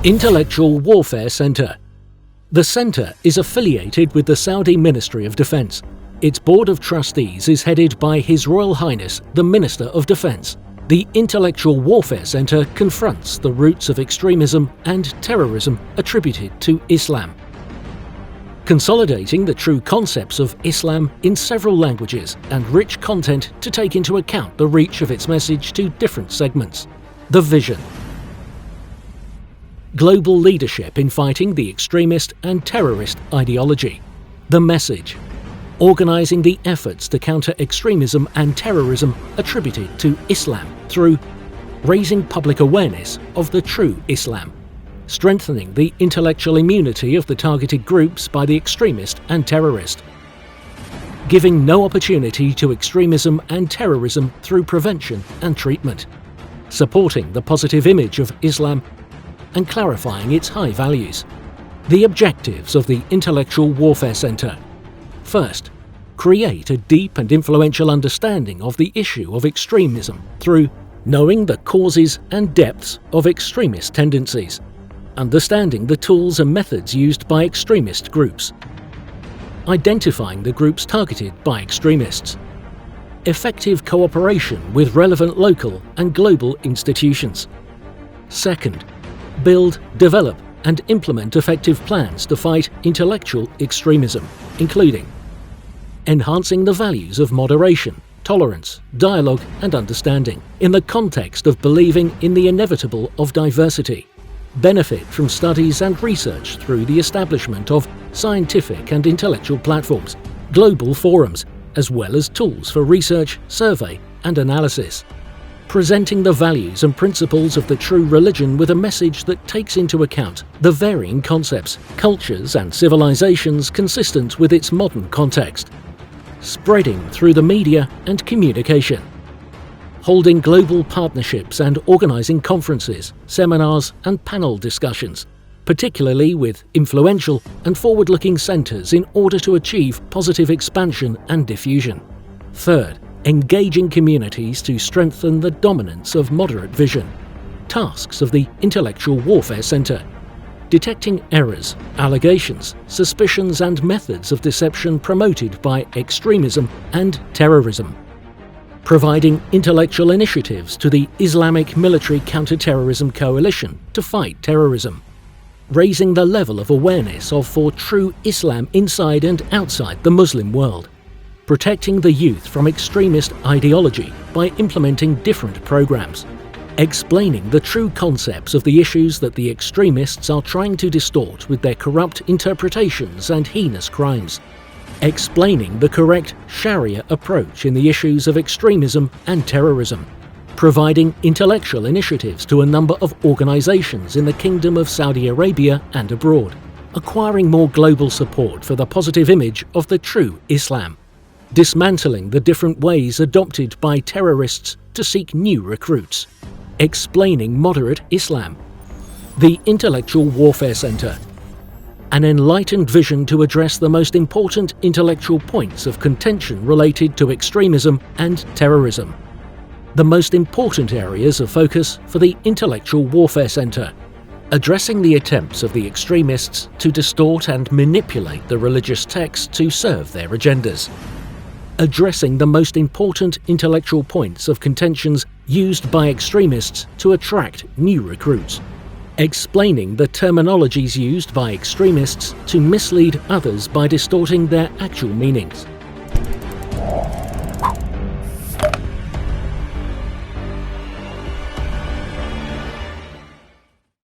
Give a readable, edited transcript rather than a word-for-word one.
Intellectual Warfare Center. The center is affiliated with the Saudi Ministry of Defense. Its board of trustees is headed by His Royal Highness, the Minister of Defense. The Intellectual Warfare Center confronts the roots of extremism and terrorism attributed to Islam, consolidating the true concepts of Islam in several languages and rich content to take into account the reach of its message to different segments. The vision: global leadership in fighting the extremist and terrorist ideology. The message: organizing the efforts to counter extremism and terrorism attributed to Islam through raising public awareness of the true Islam, strengthening the intellectual immunity of the targeted groups by the extremist and terrorist, giving no opportunity to extremism and terrorism through prevention and treatment, supporting the positive image of Islam and clarifying its high values. The objectives of the Intellectual Warfare Center: first, create a deep and influential understanding of the issue of extremism through knowing the causes and depths of extremist tendencies, understanding the tools and methods used by extremist groups, identifying the groups targeted by extremists, effective cooperation with relevant local and global institutions. Second, build, develop and implement effective plans to fight intellectual extremism, including enhancing the values of moderation, tolerance, dialogue and understanding in the context of believing in the inevitable of diversity, benefit from studies and research through the establishment of scientific and intellectual platforms, global forums, as well as tools for research, survey and analysis, presenting the values and principles of the true religion with a message that takes into account the varying concepts, cultures and civilizations consistent with its modern context, spreading through the media and communication, holding global partnerships and organizing conferences, seminars and panel discussions, particularly with influential and forward-looking centers in order to achieve positive expansion and diffusion. Third, engaging communities to strengthen the dominance of moderate vision. Tasks of the Intellectual Warfare Center: detecting errors, allegations, suspicions and methods of deception promoted by extremism and terrorism, providing intellectual initiatives to the Islamic Military Counter-Terrorism Coalition to fight terrorism, raising the level of awareness for true Islam inside and outside the Muslim world, protecting the youth from extremist ideology by implementing different programs, explaining the true concepts of the issues that the extremists are trying to distort with their corrupt interpretations and heinous crimes, explaining the correct Sharia approach in the issues of extremism and terrorism, providing intellectual initiatives to a number of organizations in the Kingdom of Saudi Arabia and abroad, acquiring more global support for the positive image of the true Islam, dismantling the different ways adopted by terrorists to seek new recruits, explaining moderate Islam. The Intellectual Warfare Center: an enlightened vision to address the most important intellectual points of contention related to extremism and terrorism. The most important areas of focus for the Intellectual Warfare Center: addressing the attempts of the extremists to distort and manipulate the religious texts to serve their agendas, addressing the most important intellectual points of contentions used by extremists to attract new recruits, explaining the terminologies used by extremists to mislead others by distorting their actual meanings.